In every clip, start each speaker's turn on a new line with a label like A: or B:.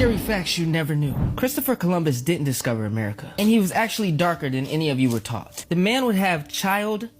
A: Scary facts you never knew. Christopher Columbus didn't discover America, and he was actually darker than any of you were taught. The man would have child,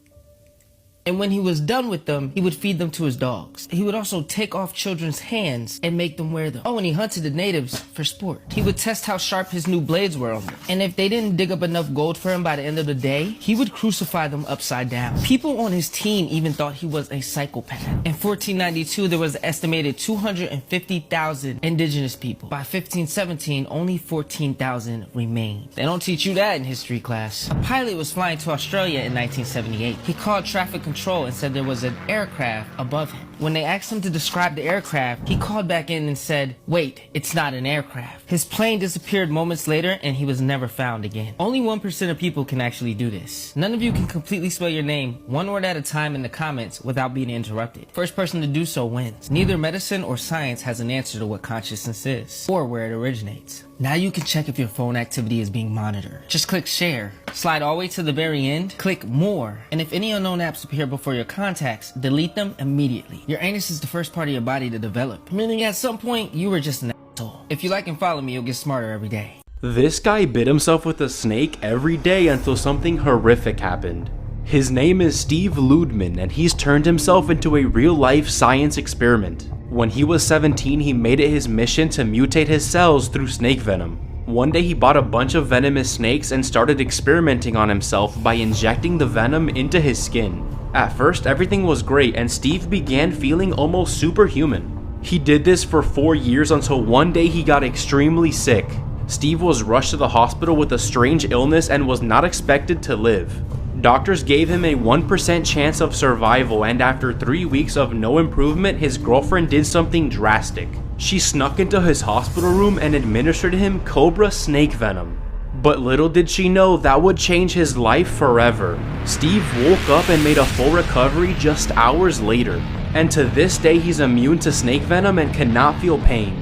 A: and when he was done with them, he would feed them to his dogs. He would also take off children's hands and make them wear them. Oh, and he hunted the natives for sport. He would test how sharp his new blades were on them. And if they didn't dig up enough gold for him by the end of the day, he would crucify them upside down. People on his team even thought he was a psychopath. In 1492, there was an estimated 250,000 indigenous people. By 1517, only 14,000 remained. They don't teach you that in history class. A pilot was flying to Australia in 1978. He called traffic control and said there was an aircraft above him. When they asked him to describe the aircraft, he called back in and said, "Wait, it's not an aircraft." His plane disappeared moments later and he was never found again. Only 1% of people can actually do this. None of you can completely spell your name one word at a time in the comments without being interrupted. First person to do so wins. Neither medicine or science has an answer to what consciousness is or where it originates. Now you can check if your phone activity is being monitored. Just click share, slide all the way to the very end, click more, and if any unknown apps appear before your contacts, delete them immediately. Your anus is the first part of your body to develop, meaning at some point you were just an asshole. If you like and follow me, you'll get smarter every day.
B: This guy bit himself with a snake every day until something horrific happened. His name is Steve Ludman, and he's turned himself into a real-life science experiment. When he was 17, he made it his mission to mutate his cells through snake venom. One day he bought a bunch of venomous snakes and started experimenting on himself by injecting the venom into his skin. At first, everything was great and Steve began feeling almost superhuman. He did this for 4 years until one day he got extremely sick. Steve was rushed to the hospital with a strange illness and was not expected to live. Doctors gave him a 1% chance of survival, and after 3 weeks of no improvement, his girlfriend did something drastic. She snuck into his hospital room and administered him cobra snake venom. But little did she know that would change his life forever. Steve woke up and made a full recovery just hours later, and to this day he's immune to snake venom and cannot feel pain.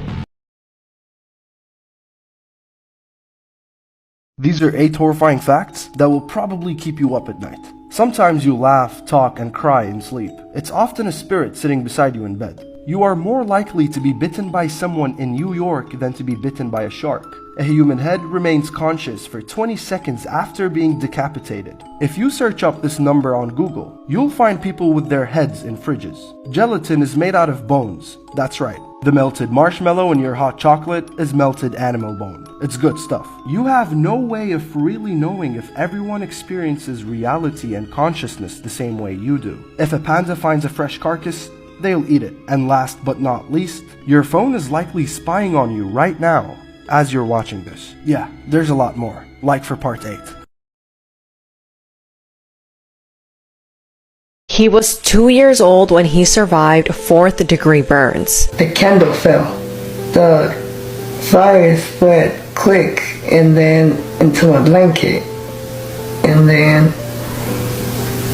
C: These are 8 horrifying facts that will probably keep you up at night. Sometimes you laugh, talk, and cry in sleep. It's often a spirit sitting beside you in bed. You are more likely to be bitten by someone in New York than to be bitten by a shark. A human head remains conscious for 20 seconds after being decapitated. If you search up this number on Google, you'll find people with their heads in fridges. Gelatin is made out of bones. That's right. The melted marshmallow in your hot chocolate is melted animal bone. It's good stuff. You have no way of really knowing if everyone experiences reality and consciousness the same way you do. If a panda finds a fresh carcass, they'll eat it. And last but not least, your phone is likely spying on you right now as you're watching this. Yeah, there's a lot more. Like for part 8.
D: He was 2 years old when he survived 4th-degree burns.
E: The candle fell. The fire spread quick and then into a blanket. And then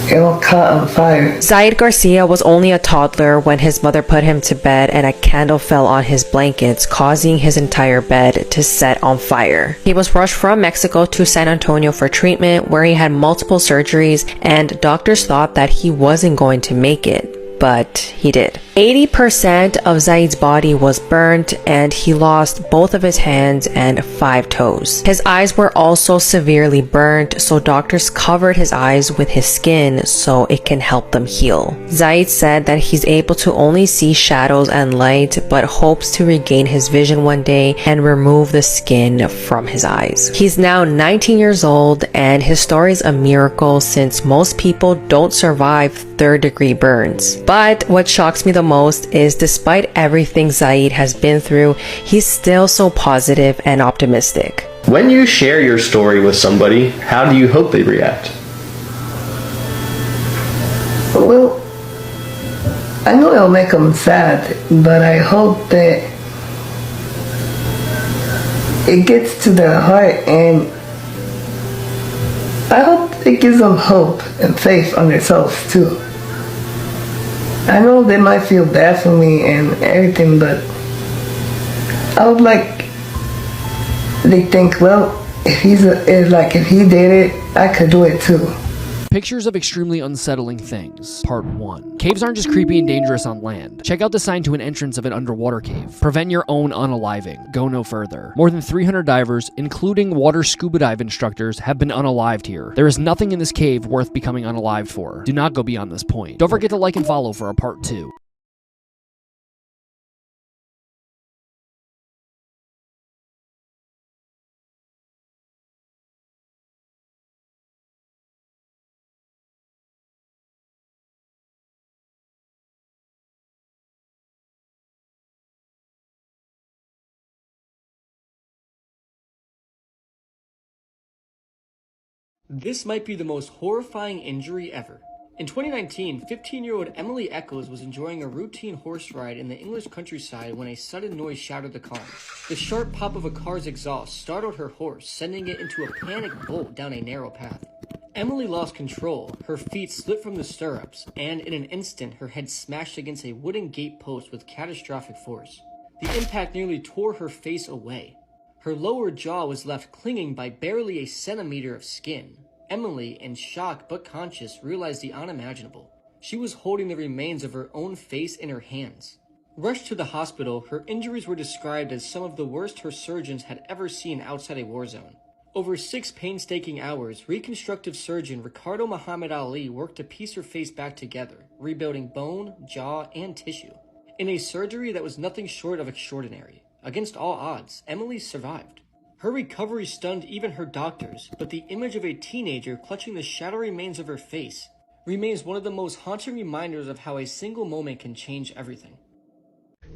E: it all caught on fire.
D: Zaid Garcia was only a toddler when his mother put him to bed and a candle fell on his blankets, causing his entire bed to set on fire. He was rushed from Mexico to San Antonio for treatment, where he had multiple surgeries, and doctors thought that he wasn't going to make it. But he did. 80% of Zaid's body was burnt and he lost both of his hands and 5 toes. His eyes were also severely burnt, so doctors covered his eyes with his skin so it can help them heal. Zaid said that he's able to only see shadows and light, but hopes to regain his vision one day and remove the skin from his eyes. He's now 19 years old and his story is a miracle since most people don't survive 3rd-degree burns. But what shocks me the most is despite everything Zaid has been through, he's still so positive and optimistic.
F: When you share your story with somebody, how do you hope they react?
E: Well, I know it'll make them sad, but I hope that it gets to their heart, and I hope it gives them hope and faith on themselves too. I know they might feel bad for me and everything, but I would like they think, well, if he did it, I could do it too.
G: Pictures of extremely unsettling things. Part 1. Caves aren't just creepy and dangerous on land. Check out the sign to an entrance of an underwater cave. Prevent your own unaliving. Go no further. More than 300 divers, including water scuba dive instructors, have been unalived here. There is nothing in this cave worth becoming unalived for. Do not go beyond this point. Don't forget to like and follow for a part 2.
A: This might be the most horrifying injury ever. In 2019, 15-year-old Emily Echoes was enjoying a routine horse ride in the English countryside when a sudden noise shattered the calm. The sharp pop of a car's exhaust startled her horse, sending it into a panic bolt down a narrow path. Emily lost control, her feet slipped from the stirrups, and in an instant her head smashed against a wooden gate post with catastrophic force. The impact nearly tore her face away. Her lower jaw was left clinging by barely a centimeter of skin. Emily, in shock but conscious, realized the unimaginable. She was holding the remains of her own face in her hands. Rushed to the hospital, her injuries were described as some of the worst her surgeons had ever seen outside a war zone. Over 6 painstaking hours, reconstructive surgeon Ricardo Muhammad Ali worked to piece her face back together, rebuilding bone, jaw, and tissue. In a surgery that was nothing short of extraordinary. Against all odds, Emily survived. Her recovery stunned even her doctors, but the image of a teenager clutching the shattered remains of her face remains one of the most haunting reminders of how a single moment can change everything.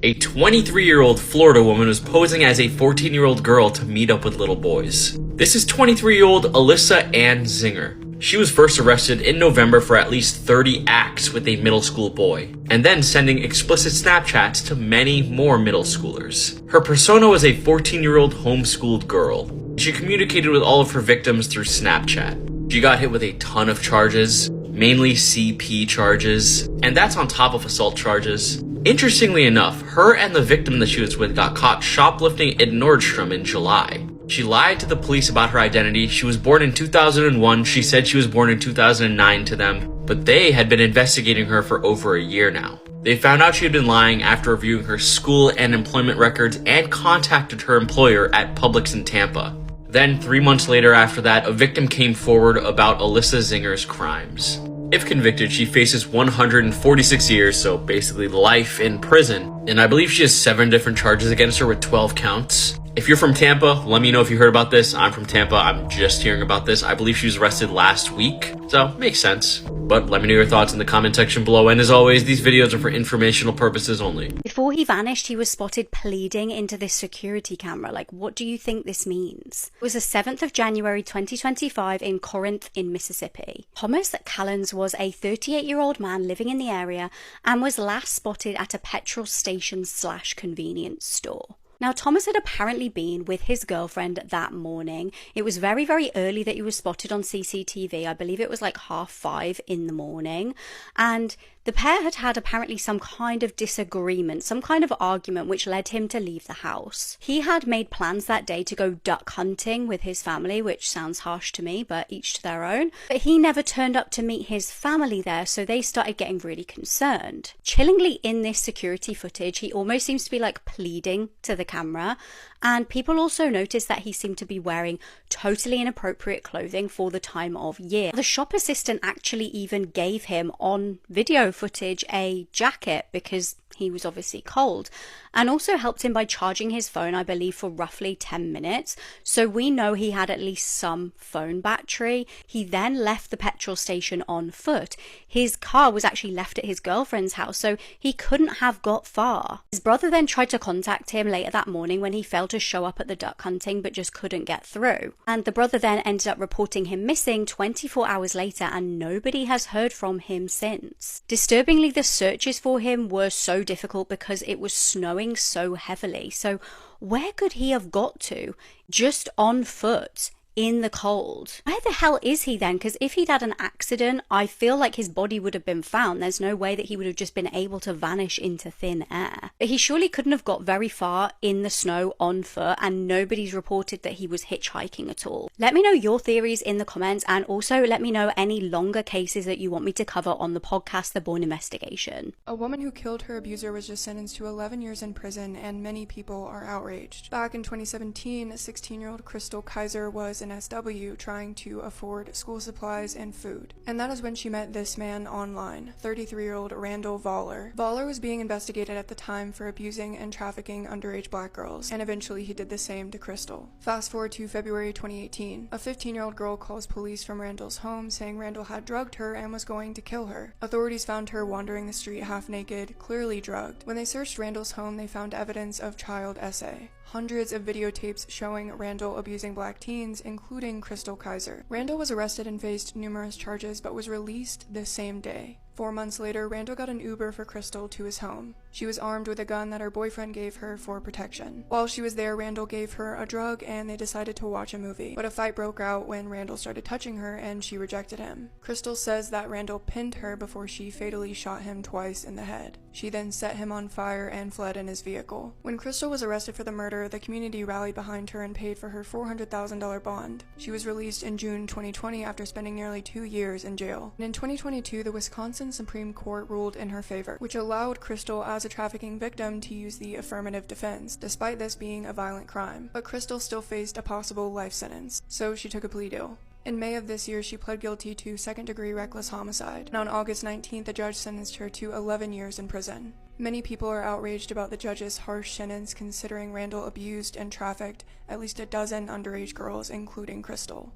H: A 23-year-old Florida woman was posing as a 14-year-old girl to meet up with little boys. This is 23-year-old Alyssa Ann Zinger. She was first arrested in November for at least 30 acts with a middle school boy, and then sending explicit Snapchats to many more middle schoolers. Her persona was a 14-year-old homeschooled girl. She communicated with all of her victims through Snapchat. She got hit with a ton of charges, mainly CP charges, and that's on top of assault charges. Interestingly enough, her and the victim that she was with got caught shoplifting at Nordstrom in July. She lied to the police about her identity. She was born in 2001. She said she was born in 2009 to them, but they had been investigating her for over a year now. They found out she had been lying after reviewing her school and employment records and contacted her employer at Publix in Tampa. Then, 3 months later after that, a victim came forward about Alyssa Zinger's crimes. If convicted, she faces 146 years, so basically life in prison. And I believe she has 7 different charges against her with 12 counts. If you're from Tampa, let me know if you heard about this. I'm from Tampa. I'm just hearing about this. I believe she was arrested last week, so makes sense. But let me know your thoughts in the comment section below. And as always, these videos are for informational purposes only.
I: Before he vanished, he was spotted pleading into this security camera. Like, what do you think this means? It was the 7th of January 2025 in Corinth in Mississippi. Thomas Callens was a 38-year-old man living in the area and was last spotted at a petrol station / convenience store. Now, Thomas had apparently been with his girlfriend that morning. It was very, very early that he was spotted on CCTV. I believe it was like 5:30 in the morning. And the pair had had apparently some kind of disagreement, some kind of argument, which led him to leave the house. He had made plans that day to go duck hunting with his family, which sounds harsh to me, but each to their own. But he never turned up to meet his family there, so they started getting really concerned. Chillingly, in this security footage, he almost seems to be like pleading to the camera, and people also noticed that he seemed to be wearing totally inappropriate clothing for the time of year. The shop assistant actually even gave him, on video footage, a jacket because he was obviously cold, and also helped him by charging his phone, I believe, for roughly 10 minutes. So we know he had at least some phone battery. He then left the petrol station on foot. His car was actually left at his girlfriend's house, so he couldn't have got far. His brother then tried to contact him later that morning when he failed to show up at the duck hunting but just couldn't get through. And the brother then ended up reporting him missing 24 hours later, and nobody has heard from him since. Disturbingly, the searches for him were so difficult because it was snowing so heavily. So where could he have got to just on foot in the cold. Where the hell is he then? Because if he'd had an accident, I feel like his body would have been found. There's no way that he would have just been able to vanish into thin air. But he surely couldn't have got very far in the snow on foot, and nobody's reported that he was hitchhiking at all. Let me know your theories in the comments, and also let me know any longer cases that you want me to cover on the podcast, The Bourne Investigation.
J: A woman who killed her abuser was just sentenced to 11 years in prison, and many people are outraged. Back in 2017, 16-year-old Crystal Kaiser was an SW trying to afford school supplies and food. And that is when she met this man online, 33-year-old Randall Voller. Voller was being investigated at the time for abusing and trafficking underage black girls, and eventually he did the same to Crystal. Fast forward to February 2018, a 15-year-old girl calls police from Randall's home saying Randall had drugged her and was going to kill her. Authorities found her wandering the street half naked, clearly drugged. When they searched Randall's home, they found evidence of child SA. Hundreds of videotapes showing Randall abusing black teens, including Crystal Kaiser. Randall was arrested and faced numerous charges, but was released the same day. 4 months later, Randall got an Uber for Crystal to his home. She was armed with a gun that her boyfriend gave her for protection. While she was there, Randall gave her a drug and they decided to watch a movie. But a fight broke out when Randall started touching her and she rejected him. Crystal says that Randall pinned her before she fatally shot him twice in the head. She then set him on fire and fled in his vehicle. When Crystal was arrested for the murder, the community rallied behind her and paid for her $400,000 bond. She was released in June 2020 after spending nearly 2 years in jail. And in 2022, the Wisconsin Supreme Court ruled in her favor, which allowed Crystal as a trafficking victim to use the affirmative defense, despite this being a violent crime. But Crystal still faced a possible life sentence, so she took a plea deal. In May of this year, she pled guilty to second-degree reckless homicide, and on August 19th, the judge sentenced her to 11 years in prison. Many people are outraged about the judge's harsh sentence, considering Randall abused and trafficked at least a dozen underage girls, including Crystal.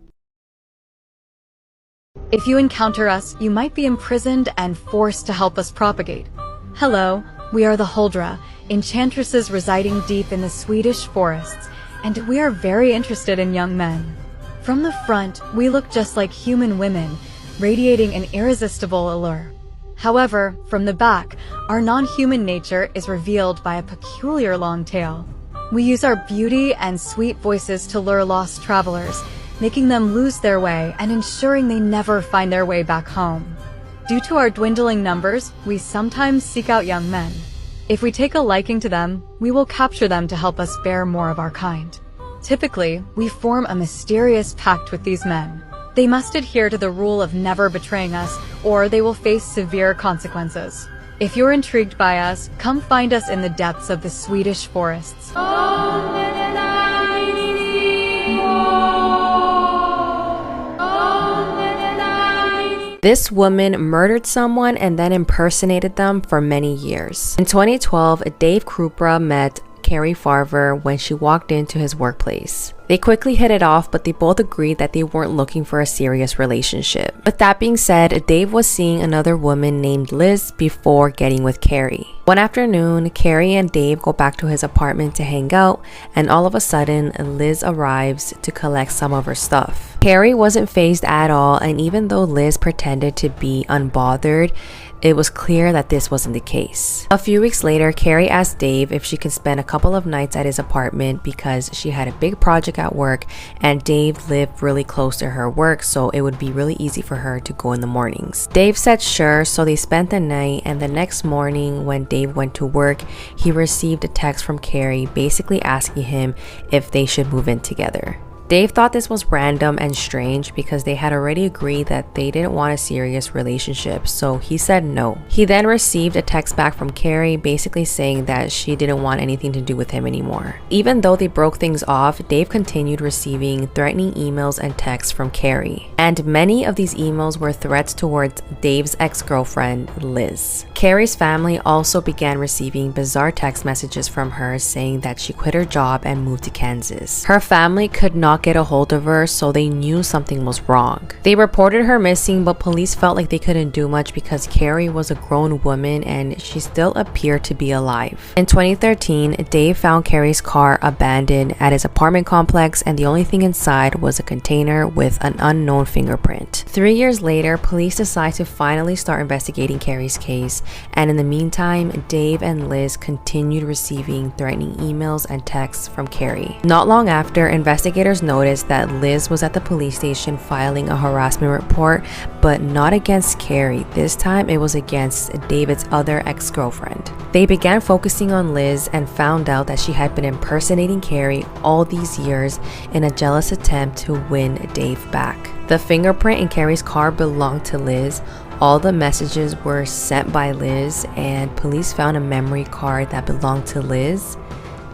K: If you encounter us, you might be imprisoned and forced to help us propagate. Hello, we are the Huldra, enchantresses residing deep in the Swedish forests, and we are very interested in young men. From the front, we look just like human women, radiating an irresistible allure. However, from the back, our non-human nature is revealed by a peculiar long tail. We use our beauty and sweet voices to lure lost travelers, making them lose their way and ensuring they never find their way back home. Due to our dwindling numbers, we sometimes seek out young men. If we take a liking to them, we will capture them to help us bear more of our kind. Typically, we form a mysterious pact with these men. They must adhere to the rule of never betraying us, or they will face severe consequences. If you're intrigued by us, come find us in the depths of the Swedish forests.
D: This woman murdered someone and then impersonated them for many years. In 2012, Dave Krupra met Carrie Farver when she walked into his workplace. They quickly hit it off, but they both agreed that they weren't looking for a serious relationship. With that being said, Dave was seeing another woman named Liz before getting with Carrie. One afternoon, Carrie and Dave go back to his apartment to hang out, and all of a sudden, Liz arrives to collect some of her stuff. Carrie wasn't fazed at all, and even though Liz pretended to be unbothered, it was clear that this wasn't the case. A few weeks later, Carrie asked Dave if she could spend a couple of nights at his apartment because she had a big project at work and Dave lived really close to her work, so it would be really easy for her to go in the mornings. Dave said sure, so they spent the night, and the next morning when Dave went to work, he received a text from Carrie basically asking him if they should move in together. Dave thought this was random and strange because they had already agreed that they didn't want a serious relationship, so he said no. He then received a text back from Carrie basically saying that she didn't want anything to do with him anymore. Even though they broke things off, Dave continued receiving threatening emails and texts from Carrie. And many of these emails were threats towards Dave's ex-girlfriend, Liz. Carrie's family also began receiving bizarre text messages from her saying that she quit her job and moved to Kansas. Her family could not get a hold of her, so they knew something was wrong. They reported her missing, but police felt like they couldn't do much because Carrie was a grown woman and she still appeared to be alive. In 2013, Dave found Carrie's car abandoned at his apartment complex, and the only thing inside was a container with an unknown fingerprint. 3 years later, police decided to finally start investigating Carrie's case, and in the meantime, Dave and Liz continued receiving threatening emails and texts from Carrie. Not long after, investigators investigators noticed that Liz was at the police station filing a harassment report, but not against Carrie. This time it was against David's other ex-girlfriend. They began focusing on Liz and found out that she had been impersonating Carrie all these years in a jealous attempt to win Dave back. The fingerprint in Carrie's car belonged to Liz. All the messages were sent by Liz, and police found a memory card that belonged to Liz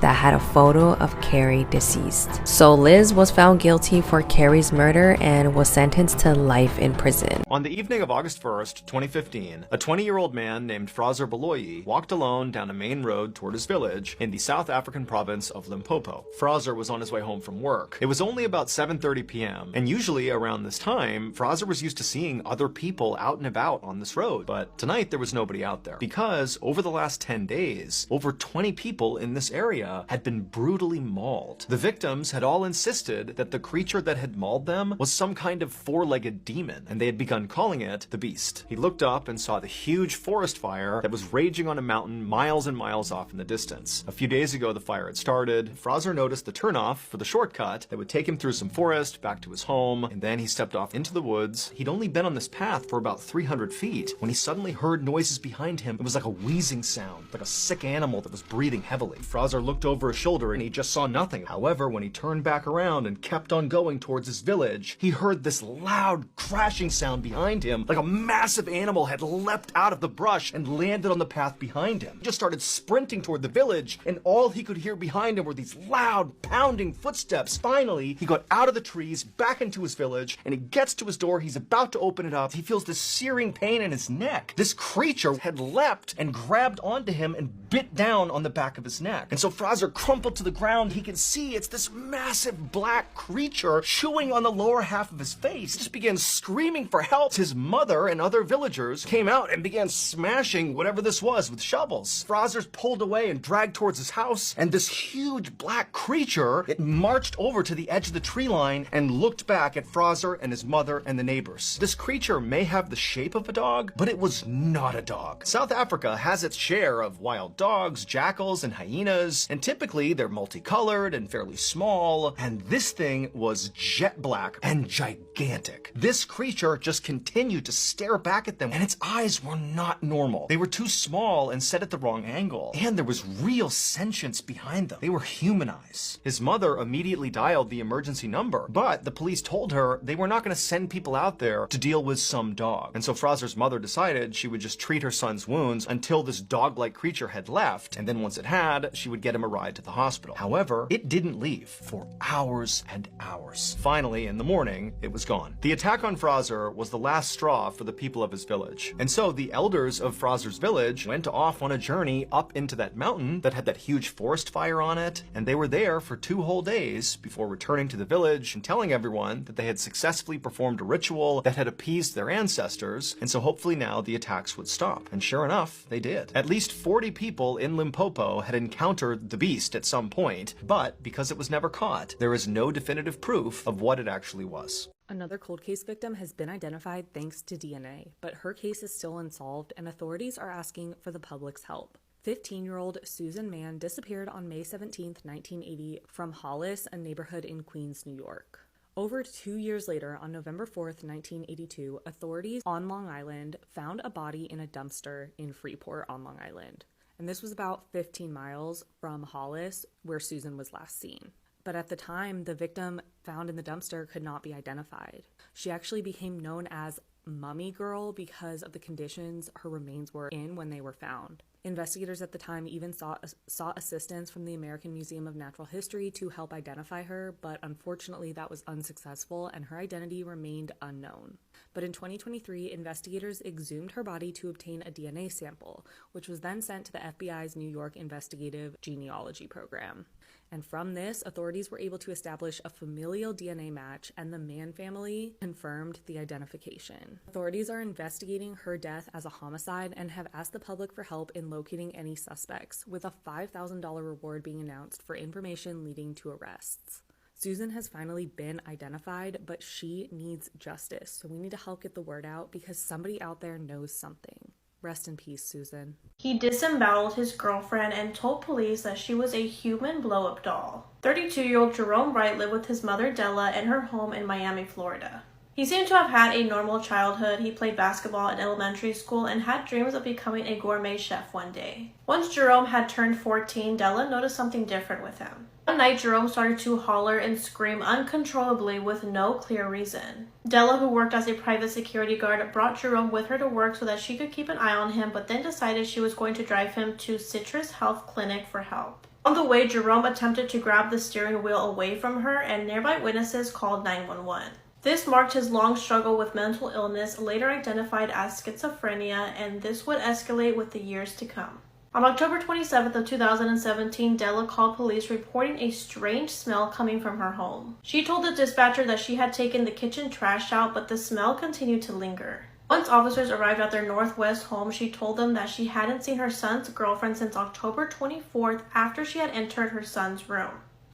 D: that had a photo of Carrie deceased. So Liz was found guilty for Carrie's murder and was sentenced to life in prison.
L: On the evening of August 1st, 2015, a 20-year-old man named Fraser Baloyi walked alone down a main road toward his village in the South African province of Limpopo. Fraser was on his way home from work. It was only about 7:30 p.m., and usually around this time, Fraser was used to seeing other people out and about on this road, but tonight there was nobody out there because over the last 10 days, over 20 people in this area had been brutally mauled. The victims had all insisted that the creature that had mauled them was some kind of four-legged demon, and they had begun calling it the Beast. He looked up and saw the huge forest fire that was raging on a mountain miles and miles off in the distance. A few days ago, the fire had started. Fraser noticed the turnoff for the shortcut that would take him through some forest back to his home, and then he stepped off into the woods. He'd only been on this path for about 300 feet when he suddenly heard noises behind him. It was like a wheezing sound, like a sick animal that was breathing heavily. Fraser looked over his shoulder and he just saw nothing. However, when he turned back around and kept on going towards his village, he heard this loud crashing sound behind him, like a massive animal had leapt out of the brush and landed on the path behind him. He just started sprinting toward the village, and all he could hear behind him were these loud pounding footsteps. Finally, he got out of the trees, back into his village, and he gets to his door. He's about to open it up. He feels this searing pain in his neck. This creature had leapt and grabbed onto him and bit down on the back of his neck. And so Fraser crumpled to the ground. He can see it's this massive black creature chewing on the lower half of his face. He just began screaming for help. His mother and other villagers came out and began smashing whatever this was with shovels. Fraser pulled away and dragged towards his house, and this huge black creature, it marched over to the edge of the tree line and looked back at Fraser and his mother and the neighbors. This creature may have the shape of a dog, but it was not a dog. South Africa has its share of wild dogs, jackals, and hyenas, and typically they're multicolored and fairly small, and this thing was jet black and gigantic. This creature just continued to stare back at them, and its eyes were not normal. They were too small and set at the wrong angle, and there was real sentience behind them. They were human eyes. His mother immediately dialed the emergency number, but the police told her they were not going to send people out there to deal with some dog. And so Fraser's mother decided she would just treat her son's wounds until this dog-like creature had left, and then once it had, she would get him a ride to the hospital. However, it didn't leave for hours and hours. Finally, in the morning, it was gone. The attack on Fraser was the last straw for the people of his village. And so the elders of Fraser's village went off on a journey up into that mountain that had that huge forest fire on it, and they were there for 2 whole days before returning to the village and telling everyone that they had successfully performed a ritual that had appeased their ancestors, and so hopefully now the attacks would stop. And sure enough, they did. At least 40 people in Limpopo had encountered the beast at some point, but because it was never caught, there is no definitive proof of what it actually was.
M: Another cold case victim has been identified thanks to DNA, but her case is still unsolved and authorities are asking for the public's help. 15-year-old Susan Mann disappeared on May 17, 1980 from Hollis, a neighborhood in Queens, New York. Over 2 years later, on November 4th, 1982, authorities on Long Island found a body in a dumpster in Freeport on Long Island. And this was about 15 miles from Hollis, where Susan was last seen. But at the time, the victim found in the dumpster could not be identified. She actually became known as Mummy Girl because of the conditions her remains were in when they were found. Investigators at the time even sought assistance from the American Museum of Natural History to help identify her, but unfortunately that was unsuccessful and her identity remained unknown. But in 2023, investigators exhumed her body to obtain a DNA sample, which was then sent to the FBI's New York Investigative Genealogy Program. And from this, authorities were able to establish a familial DNA match, and the Mann family confirmed the identification. Authorities are investigating her death as a homicide and have asked the public for help in locating any suspects, with a $5,000 reward being announced for information leading to arrests. Susan has finally been identified, but she needs justice, so we need to help get the word out because somebody out there knows something. Rest in peace, Susan.
N: He disemboweled his girlfriend and told police that she was a human blow-up doll. 32-year-old Jerome Wright lived with his mother Della in her home in Miami, Florida. He seemed to have had a normal childhood. He played basketball in elementary school and had dreams of becoming a gourmet chef one day. Once Jerome had turned 14, Della noticed something different with him. One night, Jerome started to holler and scream uncontrollably with no clear reason. Della, who worked as a private security guard, brought Jerome with her to work so that she could keep an eye on him, but then decided she was going to drive him to Citrus Health Clinic for help. On the way, Jerome attempted to grab the steering wheel away from her, and nearby witnesses called 911. This marked his long struggle with mental illness, later identified as schizophrenia, and this would escalate with the years to come. On October 27th of 2017, Della called police reporting a strange smell coming from her home. She told the dispatcher that she had taken the kitchen trash out, but the smell continued to linger. Once officers arrived at their Northwest home, she told them that she hadn't seen her son's girlfriend since October 24th after she had entered her son's room.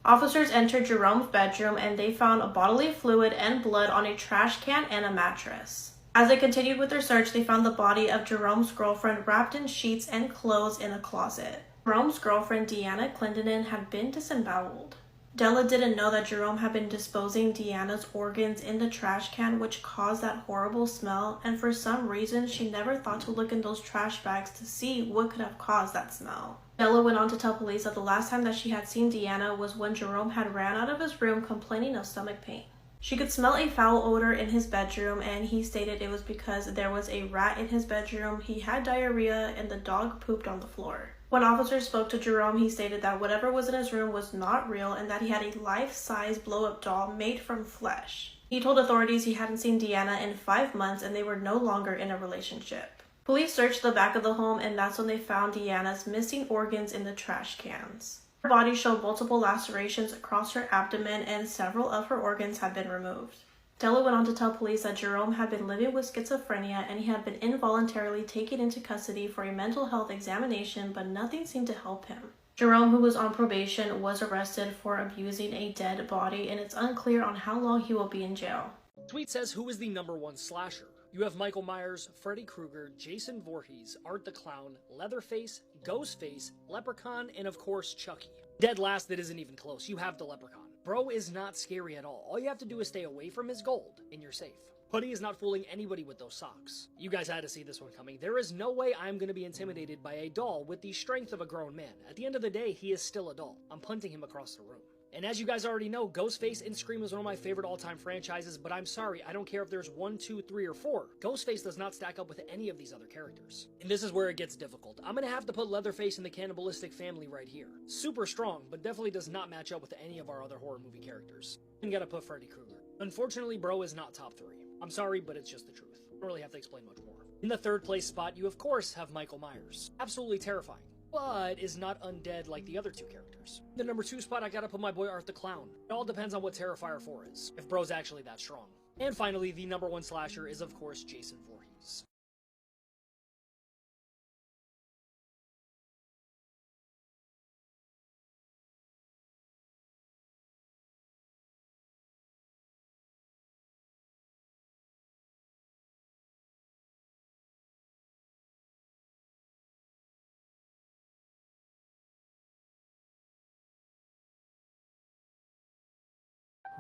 N: Officers entered Jerome's bedroom and they found a bodily fluid and blood on a trash can and a mattress. As they continued with their search, they found the body of Jerome's girlfriend wrapped in sheets and clothes in a closet. Jerome's girlfriend, Deanna Clendenin, had been disemboweled. Della didn't know that Jerome had been disposing Deanna's organs in the trash can, which caused that horrible smell, and for some reason she never thought to look in those trash bags to see what could have caused that smell. Della went on to tell police that the last time that she had seen Deanna was when Jerome had ran out of his room complaining of stomach pain. She could smell a foul odor in his bedroom, and he stated it was because there was a rat in his bedroom, he had diarrhea, and the dog pooped on the floor. When officers spoke to Jerome, he stated that whatever was in his room was not real and that he had a life-size blow-up doll made from flesh. He told authorities he hadn't seen Deanna in 5 months and they were no longer in a relationship. Police searched the back of the home, and that's when they found Deanna's missing organs in the trash cans. Her body showed multiple lacerations across her abdomen and several of her organs had been removed. Della went on to tell police that Jerome had been living with schizophrenia and he had been involuntarily taken into custody for a mental health examination, but nothing seemed to help him. Jerome, who was on probation, was arrested for abusing a dead body, and it's unclear on how long he will be in jail.
G: Tweet says, who is the #1 slasher? You have Michael Myers, Freddy Krueger, Jason Voorhees, Art the Clown, Leatherface, Ghostface, Leprechaun, and of course Chucky. Dead last, that isn't even close. You have the Leprechaun. Bro is not scary at all. All you have to do is stay away from his gold, and you're safe. Putty is not fooling anybody with those socks. You guys had to see this one coming. There is no way I'm going to be intimidated by a doll with the strength of a grown man. At the end of the day, he is still a doll. I'm punting him across the room. And as you guys already know, Ghostface and Scream is one of my favorite all-time franchises, but I'm sorry, I don't care if there's 1, 2, 3, or 4. Ghostface does not stack up with any of these other characters. And this is where it gets difficult. I'm gonna have to put Leatherface in the cannibalistic family right here. Super strong, but definitely does not match up with any of our other horror movie characters. And gotta put Freddy Krueger. Unfortunately, bro is not top 3. I'm sorry, but it's just the truth. I don't really have to explain much more. In the 3rd place spot, you of course have Michael Myers. Absolutely terrifying, but is not undead like the other 2 characters. The number 2 spot, I gotta put my boy Art the Clown. It all depends on what Terrifier 4 is, if bro's actually that strong. And finally, the #1 slasher is of course Jason Voorhees.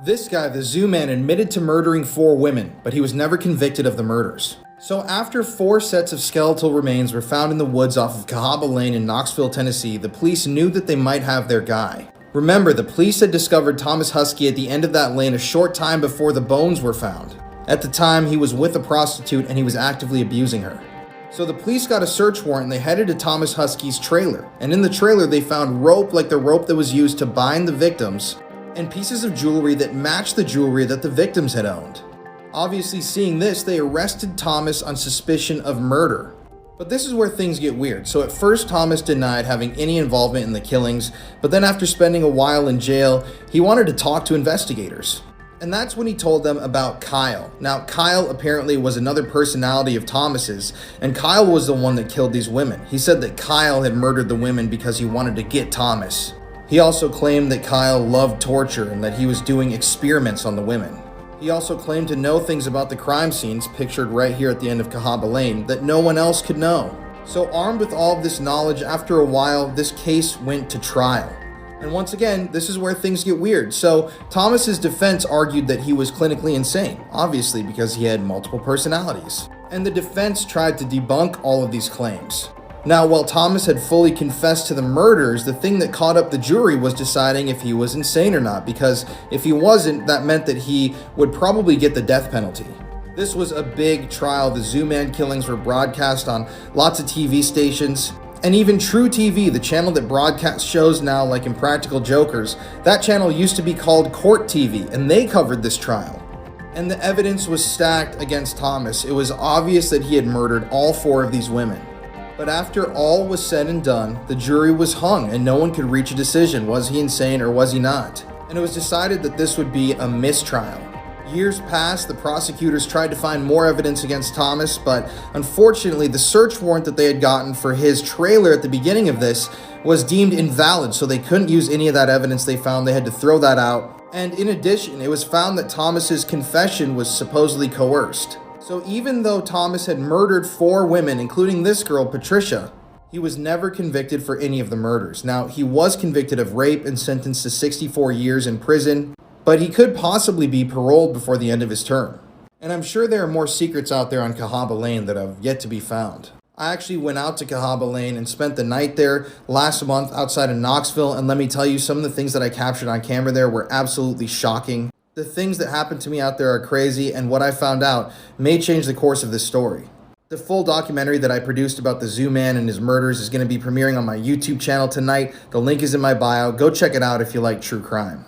O: This guy, the Zooman, admitted to murdering 4 women, but he was never convicted of the murders. So after 4 sets of skeletal remains were found in the woods off of Cahaba Lane in Knoxville, Tennessee, the police knew that they might have their guy. Remember, the police had discovered Thomas Husky at the end of that lane a short time before the bones were found. At the time, he was with a prostitute and he was actively abusing her. So the police got a search warrant and they headed to Thomas Husky's trailer. And in the trailer, they found rope like the rope that was used to bind the victims, and pieces of jewelry that matched the jewelry that the victims had owned. Obviously, seeing this, they arrested Thomas on suspicion of murder. But this is where things get weird. So at first, Thomas denied having any involvement in the killings, but then after spending a while in jail, he wanted to talk to investigators. And that's when he told them about Kyle. Now, Kyle apparently was another personality of Thomas's, and Kyle was the one that killed these women. He said that Kyle had murdered the women because he wanted to get Thomas. He also claimed that Kyle loved torture and that he was doing experiments on the women. He also claimed to know things about the crime scenes, pictured right here at the end of Cahaba Lane, that no one else could know. So armed with all of this knowledge, after a while, this case went to trial. And once again, this is where things get weird. So Thomas's defense argued that he was clinically insane, obviously because he had multiple personalities. And the defense tried to debunk all of these claims. Now, while Thomas had fully confessed to the murders, the thing that caught up the jury was deciding if he was insane or not, because if he wasn't, that meant that he would probably get the death penalty. This was a big trial. The Zooman killings were broadcast on lots of TV stations, and even True TV, the channel that broadcasts shows now like Impractical Jokers, that channel used to be called Court TV, and they covered this trial. And the evidence was stacked against Thomas. It was obvious that he had murdered all 4 of these women. But after all was said and done, the jury was hung and no one could reach a decision. Was he insane or was he not? And it was decided that this would be a mistrial. Years passed, the prosecutors tried to find more evidence against Thomas, but unfortunately the search warrant that they had gotten for his trailer at the beginning of this was deemed invalid, so they couldn't use any of that evidence they found. They had to throw that out. And in addition, it was found that Thomas's confession was supposedly coerced. So even though Thomas had murdered 4 women, including this girl, Patricia, he was never convicted for any of the murders. Now, he was convicted of rape and sentenced to 64 years in prison, but he could possibly be paroled before the end of his term. And I'm sure there are more secrets out there on Cahaba Lane that have yet to be found. I actually went out to Cahaba Lane and spent the night there last month outside of Knoxville, and let me tell you, some of the things that I captured on camera there were absolutely shocking. The things that happened to me out there are crazy, and what I found out may change the course of this story. The full documentary that I produced about the Zooman and his murders is going to be premiering on my YouTube channel tonight. The link is in my bio. Go check it out if you like true crime.